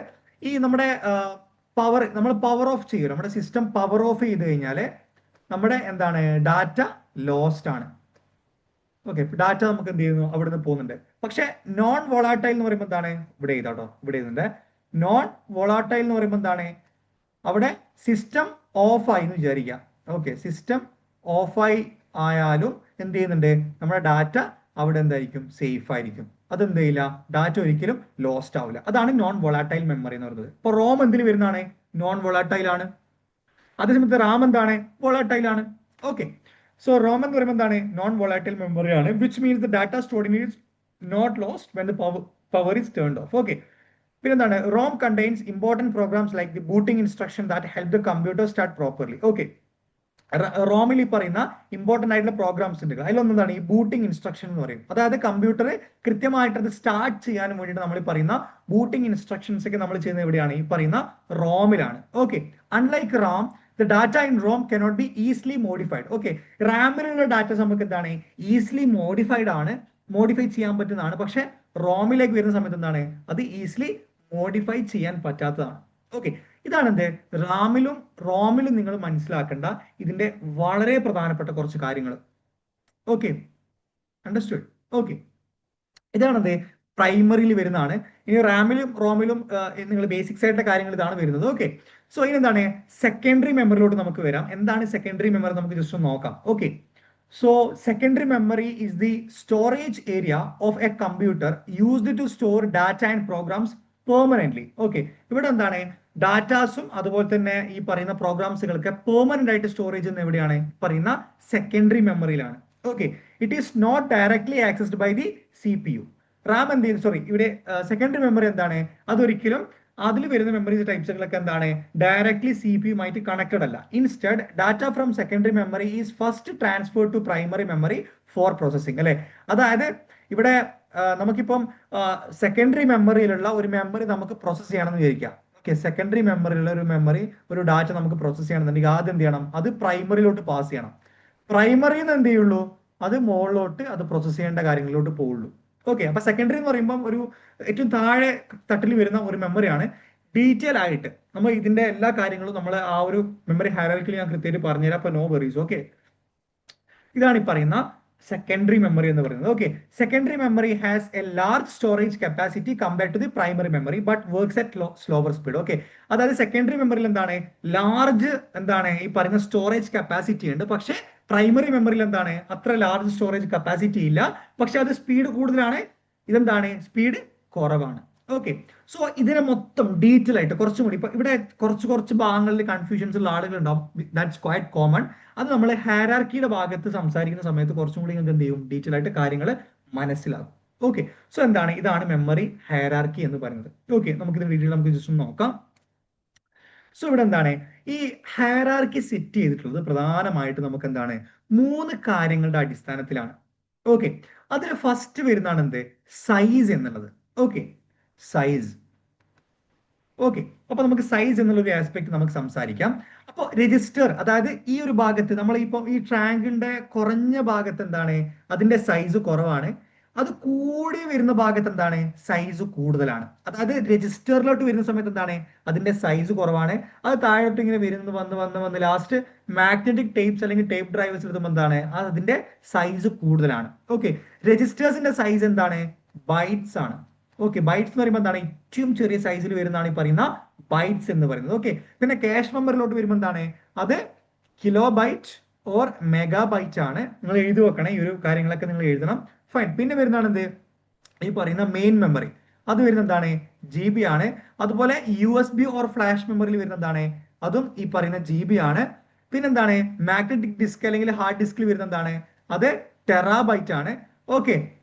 ഈ നമ്മുടെ നമ്മൾ പവർ ഓഫ് ചെയ്യും, നമ്മുടെ സിസ്റ്റം പവർ ഓഫ് ചെയ്ത് കഴിഞ്ഞാൽ നമ്മുടെ എന്താണ് ഡാറ്റ ലോസ്റ്റ് ആണ്. ഓക്കെ, ഡാറ്റ നമുക്ക് എന്ത് ചെയ്യുന്നു അവിടെ നിന്ന് പോകുന്നുണ്ട്. പക്ഷെ നോൺ വോളാറ്റൈൽ എന്ന് പറയുമ്പോൾ എന്താണ്, ഇവിടെ ചെയ്താട്ടോ, ഇവിടെ ചെയ്യുന്നുണ്ട്. നോൺ വോളാറ്റൈൽ എന്ന് പറയുമ്പോൾ എന്താണ്, അവിടെ സിസ്റ്റം ഓഫ് ആയി എന്ന് വിചാരിക്കാം. ഓക്കെ, സിസ്റ്റം ഓഫായി ആയാലും എന്ത് ചെയ്യുന്നുണ്ട്, നമ്മുടെ ഡാറ്റ അവിടെ എന്തായിരിക്കും സേഫ് ആയിരിക്കും. അതെന്ത് ചെയ്യില്ല, ഡാറ്റ ഒരിക്കലും ലോസ്റ്റ് ആവില്ല. അതാണ് നോൺ വോളാറ്റൈൽ മെമ്മറി എന്ന് പറയുന്നത്. ഇപ്പൊ റോം എന്തിൽ വരുന്നതാണ്, നോൺ വോളാറ്റൈൽ ആണ്. അതേസമയത്ത് റാം എന്താണ്, വോളാറ്റൈൽ ആണ്. ഓക്കെ, സോ റോം എന്ന് പറയുമ്പോൾ എന്താണ് നോൺ വോളാറ്റൈൽ മെമ്മറി ആണ്, which means the data stored in is not lost when the power is turned off. Okay, പിന്നെന്താണ് ROM contains important programs like the booting instruction that help the computer start properly. Okay, റോമിൽ ഈ പറയുന്ന important ആയിട്ടുള്ള programmes ഉണ്ട്. അതിലൊന്നാണ് ഈ booting instruction എന്ന് പറയും. അതായത് കമ്പ്യൂട്ടർ കൃത്യമായിട്ട് അത് സ്റ്റാർട്ട് ചെയ്യാൻ വേണ്ടിയിട്ട് നമ്മൾ ഈ പറയുന്ന ബൂട്ടിംഗ് ഇൻസ്ട്രക്ഷൻസ് ഒക്കെ നമ്മൾ ചെയ്യുന്നത് എവിടെയാണ്, ഈ പറയുന്ന റോമിലാണ്. Okay, unlike RAM the data in ROM cannot be easily modified. Okay, റാമിലുള്ള ഡാറ്റ നമുക്ക് എന്താണ് ഈസിലി മോഡിഫൈഡ് ആണ്, മോഡിഫൈ ചെയ്യാൻ പറ്റുന്നതാണ്. പക്ഷെ റോമിലേക്ക് വരുന്ന സമയത്ത് എന്താണ് അത് ഈസിലി മോഡിഫൈ ചെയ്യാൻ പറ്റാത്തതാണ്. ഓക്കെ, ഇതാണ് എന്ത് റോമിലും നിങ്ങൾ മനസ്സിലാക്കേണ്ട ഇതിന്റെ വളരെ പ്രധാനപ്പെട്ട കുറച്ച് കാര്യങ്ങൾ. Okay, understood. ഓക്കെ, ഇതാണെന്ത് പ്രൈമറിയിൽ വരുന്നതാണ്. ഇനി റോമിലും നിങ്ങൾ ബേസിക്സ് ആയിട്ടുള്ള കാര്യങ്ങൾ ഇതാണ് വരുന്നത്. ഓക്കെ, സോ ഇനി എന്താണ് സെക്കൻഡറി മെമ്മറിയിലോട്ട് നമുക്ക് വരാം. എന്താണ് സെക്കൻഡറി മെമ്മറി നമുക്ക് ജസ്റ്റ് ഒന്ന് നോക്കാം. Okay, so secondary memory is the storage area of a computer used to store data and programs permanently. Okay, ഇവിടെ എന്താണ് ഡാറ്റാസും അതുപോലെ തന്നെ ഈ പറയുന്ന പ്രോഗ്രാംസുകളൊക്കെ പെർമനന്റ് ആയിട്ട് സ്റ്റോറേജ് ചെയ്യുന്ന എവിടെയാണ്, പറയുന്ന സെക്കൻഡറി മെമ്മറിയിലാണ്. Okay, it is not directly accessed by the C P U. RAM എന്ത് ചെയ്യും, സോറി, ഇവിടെ സെക്കൻഡറി മെമ്മറി എന്താണ്, അതൊരിക്കലും അതിൽ വരുന്ന മെമ്മറി ടൈപ്സുകളൊക്കെ എന്താണ് ഡയറക്ട്ലി സി പി യുമായിട്ട് കണക്റ്റഡ് അല്ല. Instead data from secondary memory is first transfer to primary memory for processing. അല്ലെ, അതായത് ഇവിടെ നമുക്കിപ്പം സെക്കൻഡറി മെമ്മറിയിലുള്ള ഒരു മെമ്മറി നമുക്ക് പ്രോസസ് ചെയ്യണമെന്ന് വിചാരിക്കാം. ഓക്കെ, സെക്കൻഡറി മെമ്മറിയിലുള്ള ഒരു ഡാറ്റ നമുക്ക് പ്രോസസ് ചെയ്യണമെന്നുണ്ടെങ്കിൽ ആദ്യം എന്ത് ചെയ്യണം, അത് പ്രൈമറിയിലോട്ട് പാസ് ചെയ്യണം. പ്രൈമറിയിൽ നിന്ന് എന്ത് ചെയ്യുള്ളൂ, അത് മുകളിലോട്ട് അത് പ്രോസസ് ചെയ്യേണ്ട കാര്യങ്ങളിലോട്ട് പോവുള്ളൂ. ഓക്കെ, അപ്പൊ സെക്കൻഡറി എന്ന് പറയുമ്പോൾ ഒരു ഏറ്റവും താഴെ തട്ടിൽ വരുന്ന ഒരു മെമ്മറിയാണ്. ഡീറ്റെയിൽ ആയിട്ട് നമ്മൾ ഇതിന്റെ എല്ലാ കാര്യങ്ങളും നമ്മൾ ആ ഒരു മെമ്മറി ഹൈറാർക്കിയിൽ ഞാൻ കൃത്യമായിട്ട് പറഞ്ഞുതരാം. അപ്പൊ നോ വെറീസ്. ഓക്കെ, ഇതാണ് ഈ പറയുന്ന സെക്കൻഡറി മെമ്മറി എന്ന് പറയുന്നത്. Okay, secondary memory has a large storage capacity compared to the primary memory but works at slower speed. Okay, അതായത് സെക്കൻഡറി മെമ്മറിയിൽ എന്താണ് ലാർജ് ഈ പറയുന്ന സ്റ്റോറേജ് കപ്പാസിറ്റി ഉണ്ട്. പക്ഷെ പ്രൈമറി മെമ്മറിയിൽ എന്താണ് അത്ര ലാർജ് സ്റ്റോറേജ് കപ്പാസിറ്റി ഇല്ല, പക്ഷെ അത് സ്പീഡ് കൂടുതലാണ്. ഇതെന്താണ് സ്പീഡ് കുറവാണ്. ഓക്കെ, സോ ഇതിനെ മൊത്തം ഡീറ്റെയിൽ ആയിട്ട് കുറച്ചും കൂടി ഇപ്പൊ ഇവിടെ കുറച്ച് ഭാഗങ്ങളിൽ കൺഫ്യൂഷൻസ് ഉള്ള ആളുകൾ ഉണ്ടാവും. That's quite common. അത് നമ്മൾ ഹൈറാർക്കിയുടെ ഭാഗത്ത് സംസാരിക്കുന്ന സമയത്ത് കുറച്ചും കൂടി നിങ്ങൾക്ക് എന്ത് ചെയ്യും, ഡീറ്റെയിൽ ആയിട്ട് കാര്യങ്ങൾ മനസ്സിലാകും. ഓക്കെ, സോ ഇതാണ് മെമ്മറി ഹൈറാർക്കി എന്ന് പറയുന്നത്. ഓക്കെ, നമുക്ക് ഇത് ഡീറ്റെയിൽ നമുക്ക് ജസ്റ്റ് ഒന്ന് നോക്കാം. സോ ഇവിടെ എന്താണ് ഈ ഹൈറാർക്കി സെറ്റ് ചെയ്തിട്ടുള്ളത് പ്രധാനമായിട്ട് നമുക്ക് എന്താണ് മൂന്ന് കാര്യങ്ങളുടെ അടിസ്ഥാനത്തിലാണ്. ഓക്കെ, അതിൽ ഫസ്റ്റ് വരുന്നതാണ് എന്ത്? സൈസ് എന്നുള്ളത്. Okay, size. ഓക്കെ, അപ്പൊ നമുക്ക് സൈസ് എന്നുള്ള ഒരു ആസ്പെക്ട് നമുക്ക് സംസാരിക്കാം. അപ്പോൾ രജിസ്റ്റർ, അതായത് ഈ ഒരു ഭാഗത്ത് നമ്മൾ ഇപ്പൊ ഈ ട്രയാങ്കിളിന്റെ കുറഞ്ഞ ഭാഗത്ത് എന്താണ്, അതിന്റെ സൈസ് കുറവാണ്. അത് കൂടി വരുന്ന ഭാഗത്ത് എന്താണ്, സൈസ് കൂടുതലാണ്. അതായത് രജിസ്റ്ററിലോട്ട് വരുന്ന സമയത്ത് എന്താണ്, അതിന്റെ സൈസ് കുറവാണ്. അത് താഴോട്ട് ഇങ്ങനെ വരുന്നത് വന്ന് വന്ന് വന്ന് ലാസ്റ്റ് മാഗ്നറ്റിക് ടേപ്സ് അല്ലെങ്കിൽ ടേപ്പ് ഡ്രൈവേഴ്സ് എത്തുമ്പോൾ എന്താണ്, അതിന്റെ സൈസ് കൂടുതലാണ്. ഓക്കെ, രജിസ്റ്റേഴ്സിന്റെ സൈസ് എന്താണ്, ബൈറ്റ്സ് ആണ്. ഓക്കെ, ബൈറ്റ്സ് എന്ന് പറയുമ്പോൾ എന്താണ്, ഏറ്റവും ചെറിയ സൈസിൽ വരുന്നതാണ് ഈ പറയുന്ന ബൈറ്റ്സ് എന്ന് പറയുന്നത്. ഓക്കെ, പിന്നെ ക്യാഷ് മെമ്മറിലോട്ട് വരുമ്പോൾ എന്താണ്, അത് kilobyte or megabyte ആണ്. നിങ്ങൾ എഴുതി വെക്കണം, ഈ ഒരു കാര്യങ്ങളൊക്കെ നിങ്ങൾ എഴുതണം. ഫൈൻ. പിന്നെ വരുന്നതാണ് എന്ത്, ഈ പറയുന്ന മെയിൻ മെമ്മറി. അത് വരുന്ന എന്താണ്, GB ആണ്. അതുപോലെ USB ഓർ ഫ്ലാഷ് മെമ്മറിയിൽ വരുന്ന എന്താണ്, അതും ഈ പറയുന്ന GB ആണ്. പിന്നെന്താണ്, മാഗ്നറ്റിക് ഡിസ്ക് അല്ലെങ്കിൽ ഹാർഡ് ഡിസ്കിൽ വരുന്ന എന്താണ്, അത് ടെറാബൈറ്റ് ആണ്. ഓക്കെ,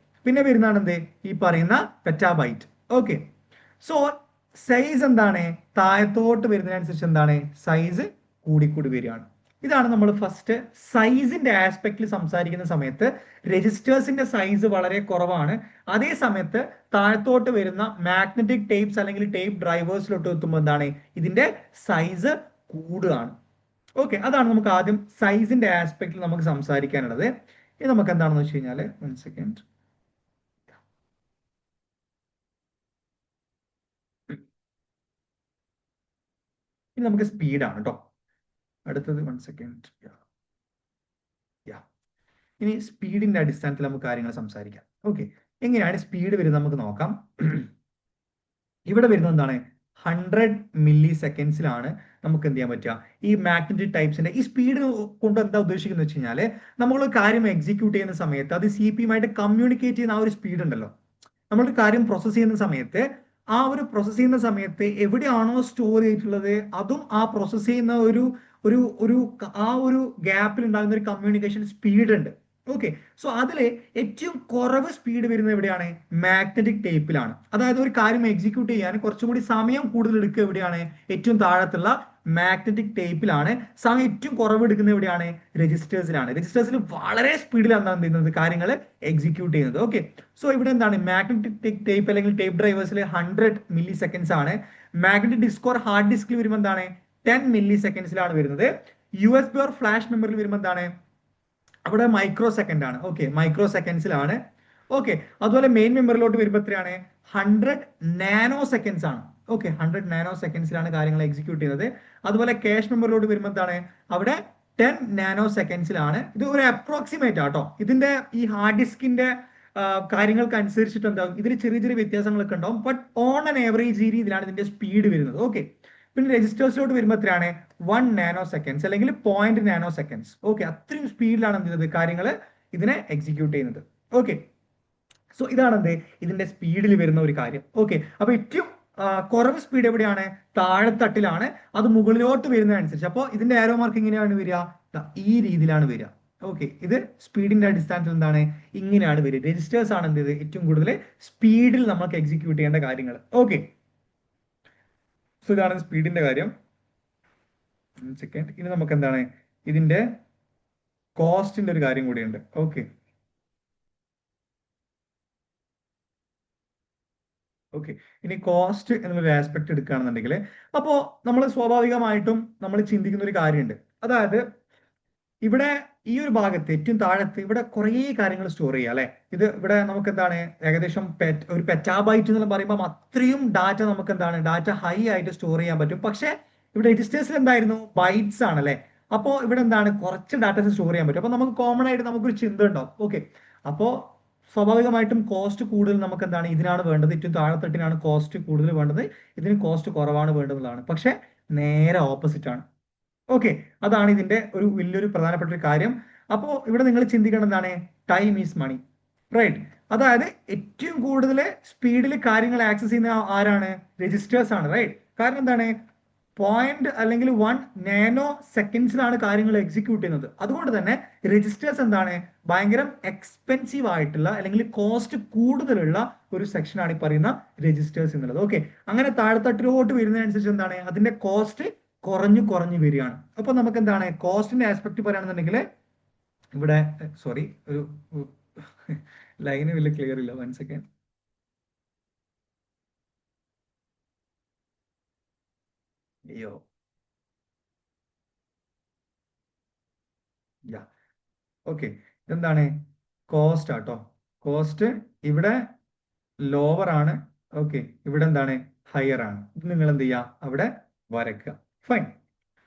പിന്നെ വരുന്നതാണ് എന്ത്, ഈ പറയുന്ന പെറ്റാബൈറ്റ്. ഓക്കെ, സോ സൈസ് എന്താണ്, താഴത്തോട്ട് വരുന്നതിനനുസരിച്ച് എന്താണ്, സൈസ് കൂടിക്കൂടി വരികയാണ്. ഇതാണ് നമ്മൾ ഫസ്റ്റ് സൈസിന്റെ ആസ്പെക്റ്റിൽ സംസാരിക്കുന്ന സമയത്ത് രജിസ്റ്റേഴ്സിന്റെ സൈസ് വളരെ കുറവാണ്. അതേ സമയത്ത് താഴത്തോട്ട് വരുന്ന മാഗ്നറ്റിക് ടേപ്സ് അല്ലെങ്കിൽ ടേപ്പ് ഡ്രൈവേഴ്സിലോട്ട് എത്തുമ്പോൾ എന്താണ്, ഇതിന്റെ സൈസ് കൂടുകയാണ്. ഓക്കെ, അതാണ് നമുക്ക് ആദ്യം സൈസിന്റെ ആസ്പെക്റ്റിൽ നമുക്ക് സംസാരിക്കാനുള്ളത്. ഇത് നമുക്ക് എന്താണെന്ന് വെച്ച് കഴിഞ്ഞാൽ, 1 സെക്കൻഡ്. ഇനി നമുക്ക് സ്പീഡാണ് കേട്ടോ അടുത്തത്. 1 സെക്കൻഡ്. ഇനി സ്പീഡിന്റെ അടിസ്ഥാനത്തിൽ നമുക്ക് കാര്യങ്ങൾ സംസാരിക്കാം. ഓക്കെ, എങ്ങനെയാണ് സ്പീഡ് വരുന്നത് നമുക്ക് നോക്കാം. ഇവിടെ വരുന്നത് എന്താണ്, 100 മില്ലി സെക്കൻഡ്സിലാണ് നമുക്ക് എന്ത് ചെയ്യാൻ പറ്റുക, ഈ മാഗ്നറ്റിക് ടൈപ്സിന്റെ ഈ സ്പീഡ് കൊണ്ട് എന്താ ഉദ്ദേശിക്കുന്നത് വെച്ച് കഴിഞ്ഞാൽ, നമ്മൾ കാര്യം എക്സിക്യൂട്ട് ചെയ്യുന്ന സമയത്ത് അത് CPU ആയിട്ട് കമ്മ്യൂണിക്കേറ്റ് ചെയ്യുന്ന ആ ഒരു സ്പീഡ് ഉണ്ടല്ലോ, നമ്മളൊരു കാര്യം പ്രോസസ് ചെയ്യുന്ന സമയത്ത് ആ ഒരു പ്രോസസ് ചെയ്യുന്ന സമയത്ത് എവിടെയാണോ സ്റ്റോർ ചെയ്തിട്ടുള്ളത് അതും ആ പ്രോസസ് ചെയ്യുന്ന ഒരു ഒരു ഒരു ആ ഒരു ഗ്യാപ്പിൽ ഉണ്ടാകുന്ന ഒരു കമ്മ്യൂണിക്കേഷൻ സ്പീഡ് ഉണ്ട്. ഓക്കെ, സോ അതിൽ ഏറ്റവും കുറവ് സ്പീഡ് വരുന്നത് എവിടെയാണ്, മാഗ്നറ്റിക് ടേപ്പിലാണ്. അതായത് ഒരു കാര്യം എക്സിക്യൂട്ട് ചെയ്യാൻ കുറച്ചും കൂടി സമയം കൂടുതൽ എടുക്കുക എവിടെയാണ്, ഏറ്റവും താഴത്തുള്ള മാഗ്നറ്റിക് ടേപ്പിലാണ്. സമയം ഏറ്റവും കുറവ് എടുക്കുന്നത് എവിടെയാണ്, രജിസ്റ്റേഴ്സിലാണ്. രജിസ്റ്റേഴ്സിൽ വളരെ സ്പീഡിലാണ് എന്ത് ചെയ്യുന്നത്, കാര്യങ്ങൾ എക്സിക്യൂട്ട് ചെയ്യുന്നത്. ഓക്കെ, സോ ഇവിടെ എന്താണ്, മാഗ്നറ്റിക് ടേപ്പ് അല്ലെങ്കിൽ ടേപ്പ് ഡ്രൈവേഴ്സിൽ 100 മില്ലി സെക്കൻഡ്സ് ആണ്. മാഗ്നറ്റിക് ഡിസ്ക് ഓർ ഹാർഡ് ഡിസ്കിൽ വരുമ്പോൾ എന്താണ്, 10 മില്ലി സെക്കൻഡ്സിലാണ് വരുന്നത്. USB ഓർ ഫ്ലാഷ് മെമ്മറിയിൽ വരുമ്പോൾ എന്താണ്, അവിടെ മൈക്രോ സെക്കൻഡ് ആണ്. ഓക്കെ, മൈക്രോ സെക്കൻഡ്സിലാണ്. ഓക്കെ, അതുപോലെ മെയിൻ മെമ്മറിലോട്ട് വരുമ്പോൾ എത്രയാണ്, 100 നാനോ സെക്കൻഡ്സ് ആണ്. ഓക്കെ, 100 നാനോ സെക്കൻഡ്സിലാണ് കാര്യങ്ങൾ എക്സിക്യൂട്ട് ചെയ്യുന്നത്. അതുപോലെ ക്യാഷ് മെമ്മറിലോട്ട് വരുമ്പോൾ എന്താണ്, അവിടെ 10 നാനോ സെക്കൻഡ്സിലാണ്. ഇത് ഒരു അപ്രോക്സിമേറ്റ് ആട്ടോ. ഇതിന്റെ ഈ ഹാർഡ് ഡിസ്കിന്റെ കാര്യങ്ങൾക്ക് അനുസരിച്ചിട്ട് എന്താവും, ഇതിൽ ചെറിയ ചെറിയ വ്യത്യാസങ്ങളൊക്കെ ഉണ്ടാവും. ബട്ട് ഓൺ ആൻ ആവറേജ് ഈ രീതിയിലാണ് ഇതിന്റെ സ്പീഡ് വരുന്നത്. ഓക്കെ, പിന്നെ രജിസ്റ്റേഴ്സിലോട്ട് വരുമ്പോൾ എത്രയാണ്, 1 നാനോ സെക്കൻഡ്സ് അല്ലെങ്കിൽ 0.0 നാനോ സെക്കൻഡ്സ്. ഓക്കെ, അത്രയും സ്പീഡിലാണ് എന്ത് ചെയ്യുന്നത്, കാര്യങ്ങൾ ഇതിനെ എക്സിക്യൂട്ട് ചെയ്യുന്നത്. ഓക്കെ, സോ ഇതാണ് എന്ത്, ഇതിന്റെ സ്പീഡിൽ വരുന്ന ഒരു കാര്യം. ഓക്കെ, അപ്പൊ ഏറ്റവും കുറവ് സ്പീഡ് എവിടെയാണ്, താഴെത്തട്ടിലാണ്. അത് മുകളിലോട്ട് വരുന്നതനുസരിച്ച് അപ്പോൾ ഇതിന്റെ ആരോ മാർക്ക് ഇങ്ങനെയാണ് വരിക, ഈ രീതിയിലാണ് വരിക. ഓക്കെ, ഇത് സ്പീഡിന്റെ അടിസ്ഥാനത്തിൽ എന്താണ്, ഇങ്ങനെയാണ് വരിക. രജിസ്റ്റേഴ്സ് ആണ് എന്ത് ചെയ്ത് ഏറ്റവും കൂടുതൽ സ്പീഡിൽ നമുക്ക് എക്സിക്യൂട്ട് ചെയ്യേണ്ട കാര്യങ്ങൾ. ഓക്കെ, സോ ഇതാണ് സ്പീഡിന്റെ കാര്യം. സെക്കൻഡ്. ഇനി നമുക്ക് എന്താണ്, ഇതിന്റെ കോസ്റ്റിന്റെ ഒരു കാര്യം കൂടിയുണ്ട്. ഓക്കെ, ഓക്കെ, ഇനി കോസ്റ്റ് എന്നുള്ളൊരു ആസ്പെക്ട് എടുക്കുകയാണെന്നുണ്ടെങ്കിൽ, അപ്പോൾ നമ്മൾ സ്വാഭാവികമായിട്ടും നമ്മൾ ചിന്തിക്കുന്ന ഒരു കാര്യമുണ്ട്. അതായത് ഇവിടെ ഈ ഒരു ഭാഗത്ത് ഏറ്റവും താഴത്ത് ഇവിടെ കുറേ കാര്യങ്ങൾ സ്റ്റോർ ചെയ്യുക അല്ലെ. ഇത് ഇവിടെ നമുക്ക് എന്താണ്, ഏകദേശം ഒരു പെറ്റാബൈറ്റ് എന്ന് പറയുമ്പോൾ അത്രയും ഡാറ്റ നമുക്ക് എന്താണ്, ഡാറ്റ ഹൈ ആയിട്ട് സ്റ്റോർ ചെയ്യാൻ പറ്റും. പക്ഷെ ഇവിടെ രജിസ്റ്റേഴ്സിൽ എന്തായിരുന്നു, ബൈറ്റ്സ് ആണ് അല്ലെ. അപ്പോൾ ഇവിടെ എന്താണ്, കുറച്ച് ഡാറ്റാസ് സ്റ്റോർ ചെയ്യാൻ പറ്റും. അപ്പൊ നമുക്ക് കോമൺ ആയിട്ട് നമുക്കൊരു ചിന്ത ഉണ്ടാവും. ഓക്കെ, അപ്പോൾ സ്വാഭാവികമായിട്ടും കോസ്റ്റ് കൂടുതൽ നമുക്ക് എന്താണ്, ഇതിനാണ് വേണ്ടത്, ഏറ്റവും താഴെത്തട്ടിനാണ് കോസ്റ്റ് കൂടുതൽ വേണ്ടത്, ഇതിന് കോസ്റ്റ് കുറവാണ് വേണ്ടതാണ്. പക്ഷെ നേരെ ഓപ്പോസിറ്റ് ആണ്. ഓക്കെ, അതാണ് ഇതിന്റെ ഒരു വലിയൊരു പ്രധാനപ്പെട്ട ഒരു കാര്യം. അപ്പോൾ ഇവിടെ നിങ്ങൾ ചിന്തിക്കേണ്ടത് എന്താണ്, ടൈം ഈസ് മണി, റൈറ്റ്. അതായത് ഏറ്റവും കൂടുതൽ സ്പീഡിൽ കാര്യങ്ങൾ ആക്സസ് ചെയ്യുന്ന ആരാണ്, രജിസ്റ്റേഴ്സ് ആണ്, റൈറ്റ്. കാരണം എന്താണ്, 0.0 അല്ലെങ്കിൽ 1 നാനോ സെക്കൻഡ്സിലാണ് കാര്യങ്ങൾ എക്സിക്യൂട്ട് ചെയ്യുന്നത്. അതുകൊണ്ട് തന്നെ രജിസ്റ്റേഴ്സ് എന്താണ്, ഭയങ്കര എക്സ്പെൻസീവ് ആയിട്ടുള്ള അല്ലെങ്കിൽ കോസ്റ്റ് കൂടുതലുള്ള ഒരു സെക്ഷനാണ് ഈ പറയുന്ന രജിസ്റ്റേഴ്സ് എന്നുള്ളത്. ഓക്കെ, അങ്ങനെ താഴെത്തട്ടിലോട്ട് വരുന്നതിനനുസരിച്ച് എന്താണ്, അതിന്റെ കോസ്റ്റ് കുറഞ്ഞു കുറഞ്ഞു വരികയാണ്. അപ്പൊ നമുക്ക് എന്താണ്, കോസ്റ്റിന്റെ ആസ്പെക്ട് പറയുകയാണെന്നുണ്ടെങ്കിൽ ഇവിടെ സോറി, ഒരു ലൈന് വലിയ ക്ലിയർ ഇല്ല, 1 സെക്കൻഡ്. അയ്യോ, യാ, ഓക്കെ. ഇതെന്താണ്? കോസ്റ്റ് ആട്ടോ. കോസ്റ്റ് ഇവിടെ ലോവർ ആണ്. ഓക്കെ, ഇവിടെ എന്താണ്? ഹയർ ആണ്. ഇത് നിങ്ങൾ എന്ത് ചെയ്യുക? അവിടെ വരയ്ക്കുക. ഫൈൻ.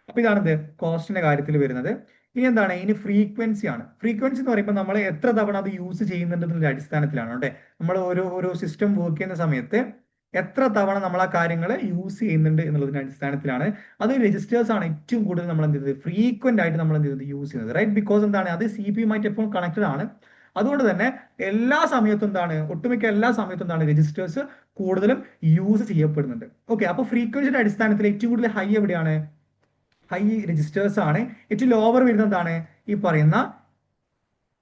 അപ്പൊ ഇതാണ് എന്ത് കോസ്റ്റിന്റെ കാര്യത്തിൽ വരുന്നത്. ഇനി എന്താണ്? ഇനി ഫ്രീക്വൻസി ആണ്. ഫ്രീക്വൻസി എന്ന് പറയുമ്പോൾ നമ്മൾ എത്ര തവണ അത് യൂസ് ചെയ്യുന്നുണ്ടെന്നുള്ള അടിസ്ഥാനത്തിലാണ് അല്ലേ. നമ്മൾ ഒരു സിസ്റ്റം വർക്ക് ചെയ്യുന്ന സമയത്ത് എത്ര തവണ നമ്മൾ ആ കാര്യങ്ങൾ യൂസ് ചെയ്യുന്നുണ്ട് എന്നുള്ളതിന്റെ അടിസ്ഥാനത്തിലാണ്. അത് രജിസ്റ്റേഴ്സ് ആണ് ഏറ്റവും കൂടുതൽ നമ്മൾ എന്ത് ചെയ്തത് ഫ്രീക്വന്റ് ആയിട്ട് നമ്മൾ എന്ത് ചെയ്തത് യൂസ് ചെയ്യുന്നത്, റൈറ്റ്? ബിക്കോസ് എന്താണ്? അത് CPU ആയിട്ട് എപ്പോൾ കണക്റ്റഡ് ആണ്. അതുകൊണ്ട് തന്നെ എല്ലാ സമയത്തും എന്താണ്? ഒട്ടുമിക്ക എല്ലാ സമയത്തും എന്താണ്? രജിസ്റ്റേഴ്സ് കൂടുതലും യൂസ് ചെയ്യപ്പെടുന്നുണ്ട്. ഓക്കെ, അപ്പൊ ഫ്രീക്വൻസിയുടെ അടിസ്ഥാനത്തിൽ ഏറ്റവും കൂടുതൽ ഹൈ എവിടെയാണ്? ഹൈ രജിസ്റ്റേഴ്സ് ആണ്. ഏറ്റവും ലോവർ വരുന്നതാണ് ഈ പറയുന്ന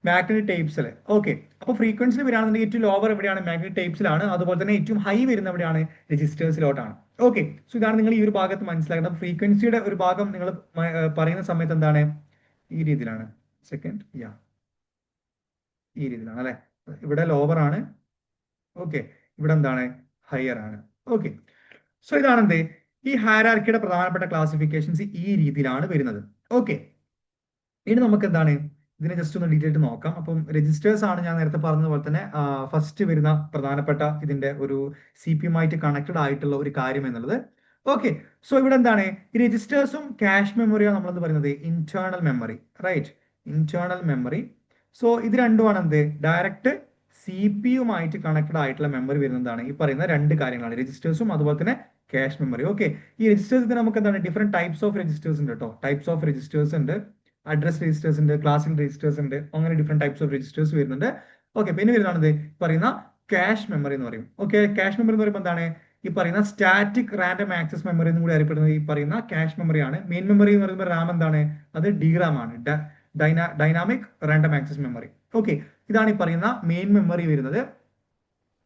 മാഗ്നറ്റിക് ടേപ്സിൽ. ഓക്കെ, അപ്പൊ ഫ്രീക്വൻസി വരികയാണെന്നുണ്ടെങ്കിൽ ഏറ്റവും ലോവർ എവിടെയാണ്? മാഗ്നറ്റിക് ടേപ്സിലാണ്. അതുപോലെ തന്നെ ഏറ്റവും ഹൈ വരുന്ന എവിടെയാണ്? രജിസ്റ്റേഴ്സിലോട്ടാണ്. ഓക്കെ, സോ ഇതാണ് നിങ്ങൾ ഈ ഒരു ഭാഗത്ത് മനസ്സിലാക്കുന്നത്. ഫ്രീക്വൻസിയുടെ ഒരു ഭാഗം നിങ്ങൾ പറയുന്ന സമയത്ത് എന്താണ്? ഈ രീതിയിലാണ്. സെക്കൻഡ്, യാ, ഈ രീതിയിലാണ് അല്ലെ. ഇവിടെ ലോവർ ആണ്. ഓക്കെ, ഇവിടെ എന്താണ്? ഹയർ ആണ്. ഓക്കെ, സോ ഇതാണ് എന്ത് ഈ ഹയറാർക്കിയുടെ പ്രധാനപ്പെട്ട ക്ലാസിഫിക്കേഷൻസ് ഈ രീതിയിലാണ് വരുന്നത്. ഓക്കെ, ഇനി നമുക്ക് എന്താണ് ഇതിനെ ജസ്റ്റ് ഒന്ന് ഡീറ്റെയിൽ നോക്കാം. അപ്പം രജിസ്റ്റേഴ്സ് ആണ് ഞാൻ നേരത്തെ പറഞ്ഞതുപോലെ തന്നെ ഫസ്റ്റ് വരുന്ന പ്രധാനപ്പെട്ട ഇതിന്റെ ഒരു CPU ആയിട്ട് കണക്റ്റഡ് ആയിട്ടുള്ള ഒരു കാര്യം എന്നുള്ളത്. ഓക്കെ, സോ ഇവിടെ എന്താണ്? ഈ രജിസ്റ്റേഴ്സും ക്യാഷ് മെമ്മറിയാണ് നമ്മളെന്ന് പറയുന്നത് internal memory, right? Internal memory. So ഇത് രണ്ടുമാണ് എന്ത് ഡയറക്റ്റ് CPU ആയിട്ട് കണക്റ്റഡ് ആയിട്ടുള്ള മെമ്മറി വരുന്നതാണ് ഈ പറയുന്ന രണ്ട് കാര്യങ്ങളാണ്, രജിസ്റ്റേഴ്സും അതുപോലെ തന്നെ ക്യാഷ് മെമ്മറി. ഓക്കെ, ഈ രജിസ്റ്റേഴ്സ് നമുക്ക് എന്താണ് ഡിഫറെന്റ് ടൈപ്സ് ഓഫ് രജിസ്റ്റേഴ്സ് ഉണ്ട് കേട്ടോ. ടൈപ്സ് ഓഫ് രജിസ്റ്റേഴ്സ് ഉണ്ട്, അഡ്രസ് രജിസ്റ്റേഴ്സ് ഉണ്ട്, ക്ലാസിക്കൽ രജിസ്റ്റേഴ്സ് ഉണ്ട്, അങ്ങനെ ഡിഫറെന്റ് ടൈപ്സ് ഓഫ് രജിസ്റ്റേഴ്സ് വരുന്നുണ്ട്. ഓക്കെ, പിന്നെ വരുന്നതാണ് പറയുന്ന ക്യാഷ് മെമ്മറി എന്ന് പറയും. ഓക്കെ, ക്യാഷ് മെമ്മറി എന്ന് പറയുമ്പോൾ എന്താണ്? ഈ പറയുന്ന സ്റ്റാറ്റിക് റാൻഡം ആക്സസ് മെമ്മറി എന്നും കൂടി അറിയപ്പെടുന്നത് ഈ പറയുന്ന ക്യാഷ് മെമ്മറി ആണ്. മെയിൻ മെമ്മറി എന്ന് പറയുമ്പോൾ റാം എന്താണ്? അത് DRAM ആണ്, dynamic random access memory. Okay, ഇതാണ് ഈ പറയുന്ന മെയിൻ മെമ്മറി വരുന്നത്.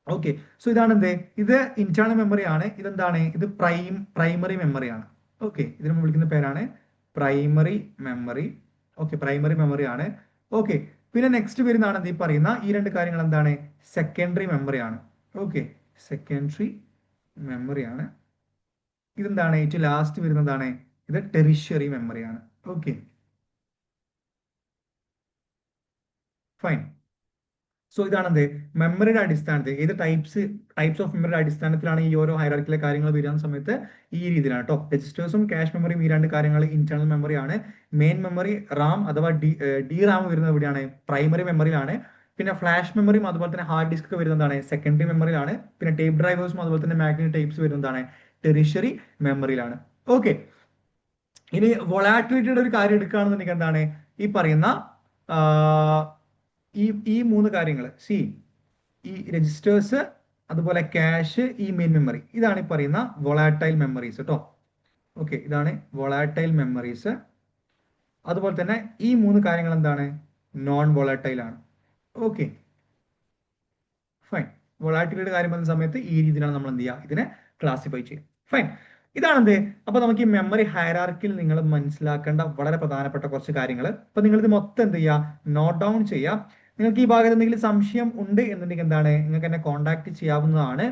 ഓക്കെ, സോ ഇതാണ് എന്ത് ഇത് ഇന്റേണൽ മെമ്മറി ആണ്. ഇതെന്താണ്? ഇത് പ്രൈമറി മെമ്മറി ആണ്. ഓക്കെ, ഇതിന് നമ്മൾ വിളിക്കുന്ന പേരാണ് primary memory. Okay, primary memory ആണ്. ഓക്കെ, പിന്നെ നെക്സ്റ്റ് വരുന്നതാണ് ഈ പറയുന്ന ഈ രണ്ട് കാര്യങ്ങൾ എന്താണ്? സെക്കൻഡറി മെമ്മറി ആണ്. ഓക്കെ, സെക്കൻഡറി മെമ്മറി ആണ്. ഇതെന്താണ്? ഏറ്റവും ലാസ്റ്റ് വരുന്നതാണ് ഇത് ടെറിഷ്യറി മെമ്മറി ആണ്. Okay, fine. സോ ഇതാണ് എന്ത് മെമ്മറിയുടെ അടിസ്ഥാനത്തിൽ ഏത് ടൈപ്സ് ഓഫ് മെമ്മറിയുടെ അടിസ്ഥാനത്തിലാണ് ഈ ഓരോ ഹൈറാർക്കിലെ കാര്യങ്ങൾ വരുന്ന സമയത്ത് ഈ രീതിയിലാണ് കേട്ടോ. രജിസ്റ്റേഴ്സും ക്യാഷ് മെമ്മറിയും ഈ രണ്ട് കാര്യങ്ങൾ ഇന്റേണൽ മെമ്മറി ആണ്. മെയിൻ മെമ്മറി റാം അഥവാ ഡി റാം വരുന്നത് എവിടെയാണ്? പ്രൈമറി മെമ്മറിയിലാണ്. പിന്നെ ഫ്ലാഷ് മെമ്മറിയും അതുപോലെ തന്നെ ഹാർഡ് ഡിസ്ക് വരുന്നതാണ് സെക്കൻഡറി മെമ്മറിയിലാണ്. പിന്നെ ടേപ്പ് ഡ്രൈവേഴ്സും അതുപോലെ തന്നെ മാഗ്നറ്റിക് ടേപ്സ് വരുന്നതാണ് ടെറിഷ്യറി മെമ്മറിയിലാണ്. ഓക്കെ, ഇനി വൊളാറ്റിലിറ്റിയുടെ ഒരു കാര്യം എടുക്കുകയാണെന്നുണ്ടെങ്കിൽ എന്താണ്? ഈ പറയുന്ന ഈ ഈ മൂന്ന് കാര്യങ്ങൾ ഈ രജിസ്റ്റേഴ്സ് അതുപോലെ ക്യാഷ് ഈ മെയിൻ മെമ്മറി ഇതാണ് ഈ പറയുന്ന വൊളാറ്റൈൽ മെമ്മറീസ് കേട്ടോ. ഓക്കെ, ഇതാണ് വൊളാറ്റൈൽ മെമ്മറീസ്. അതുപോലെ തന്നെ ഈ മൂന്ന് കാര്യങ്ങൾ എന്താണ്? നോൺ വൊളാറ്റൈൽ ആണ്. Okay, fine. വൊളാറ്റിലിറ്റിയുടെ കാര്യം വരുന്ന സമയത്ത് ഈ രീതിയിലാണ് നമ്മൾ എന്ത് ചെയ്യുക? ഇതിനെ ക്ലാസിഫൈ ചെയ്യുക. ഫൈൻ, ഇതാണെന്ത് അപ്പൊ നമുക്ക് ഈ മെമ്മറി ഹയറാർക്കിയിൽ നിങ്ങൾ മനസ്സിലാക്കേണ്ട വളരെ പ്രധാനപ്പെട്ട കുറച്ച് കാര്യങ്ങൾ. അപ്പൊ നിങ്ങൾ ഇത് മൊത്തം എന്ത് ചെയ്യുക? നോട്ട് ഡൗൺ ചെയ്യുക. നിങ്ങൾക്ക് ഈ ഭാഗത്ത് എന്തെങ്കിലും സംശയം ഉണ്ട് എന്നുണ്ടെങ്കിൽ എന്താണ്? നിങ്ങൾക്ക് എന്നെ കോൺടാക്ട് ചെയ്യാവുന്നതാണ്.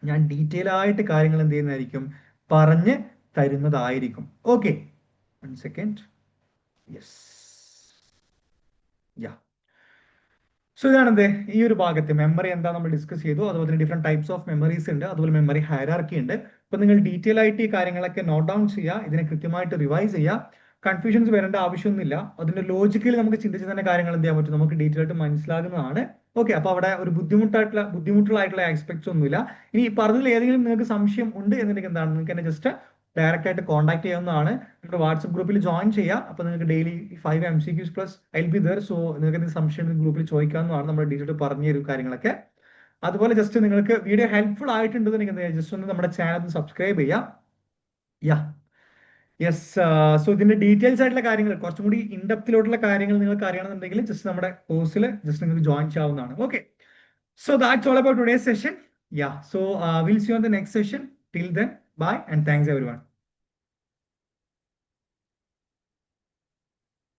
ഞാൻ ഡീറ്റെയിൽ ആയിട്ട് കാര്യങ്ങൾ എന്ത് ചെയ്യുന്നതായിരിക്കും? പറഞ്ഞ് തരുന്നതായിരിക്കും. Okay, 1 second. യെസ്, യാ. സോ ഇതാണെന്ത് ഈ ഒരു ഭാഗത്ത് മെമ്മറി എന്താ നമ്മൾ ഡിസ്കസ് ചെയ്തു. അതുപോലെ തന്നെ ഡിഫറെന്റ് ടൈപ്സ് ഓഫ് മെമ്മറീസ് ഉണ്ട്, അതുപോലെ മെമ്മറി ഹയറാർക്കി ഉണ്ട്. അപ്പൊ നിങ്ങൾ ഡീറ്റെയിൽ ആയിട്ട് ഈ കാര്യങ്ങളൊക്കെ നോട്ട് ഡൗൺ ചെയ്യുക, ഇതിനെ കൃത്യമായിട്ട് റിവൈസ് ചെയ്യുക. കൺഫ്യൂഷൻസ് വരേണ്ട ആവശ്യമൊന്നുമില്ല. അതിന്റെ ലോജിക്കലി നമുക്ക് ചിന്തിച്ച് തന്നെ കാര്യങ്ങൾ എന്ത് ചെയ്യാൻ പറ്റും? നമുക്ക് ഡീറ്റെയിൽ ആയിട്ട് മനസ്സിലാകുന്നതാണ്. ഓക്കെ, അപ്പൊ അവിടെ ഒരു ബുദ്ധിമുട്ടുള്ളായിട്ടുള്ള ആസ്പെക്ട്സ് ഒന്നുമില്ല. ഇനി പറഞ്ഞതിൽ ഏതെങ്കിലും നിങ്ങൾക്ക് സംശയം ഉണ്ട് എന്നുണ്ടെങ്കിൽ എന്താണ്? നിങ്ങൾക്ക് എന്നെ ജസ്റ്റ് ഡയറക്റ്റ് ആയിട്ട് കോൺടാക്ട് ചെയ്യാവുന്നതാണ്. നമ്മുടെ വാട്സ്ആപ്പ് ഗ്രൂപ്പിൽ ജോയിൻ ചെയ്യാം. അപ്പൊ നിങ്ങൾക്ക് daily 5 MCQs plus I will be there. So നിങ്ങൾക്ക് എന്തെങ്കിലും സംശയം ഗ്രൂപ്പിൽ ചോദിക്കാവുന്നതാണ്. നമ്മൾ ഡീറ്റെയിൽ പറഞ്ഞു തരും കാര്യങ്ങളൊക്കെ. അതുപോലെ ജസ്റ്റ് നിങ്ങൾക്ക് വീഡിയോ ഹെൽപ്ഫുൾ ആയിട്ടുണ്ടെന്നുണ്ടെങ്കിൽ ജസ്റ്റ് ഒന്ന് നമ്മുടെ ചാനൽ സബ്സ്ക്രൈബ് ചെയ്യാം. യാ, യെസ്. സോ ഇതിന്റെ ഡീറ്റെയിൽസ് ആയിട്ടുള്ള കാര്യങ്ങൾ കുറച്ചും കൂടി ഇൻഡെപ്തിലോട്ടുള്ള കാര്യങ്ങൾ നിങ്ങൾക്ക് അറിയണമെന്നുണ്ടെങ്കിൽ ജസ്റ്റ് നമ്മുടെ കോഴ്സിൽ ജസ്റ്റ് നിങ്ങൾക്ക് ജോയിൻ ചെയ്യാവുന്നതാണ്. Okay, so that's all about today's session. Yeah, so will see you on the next session. Till then, bye and thanks everyone.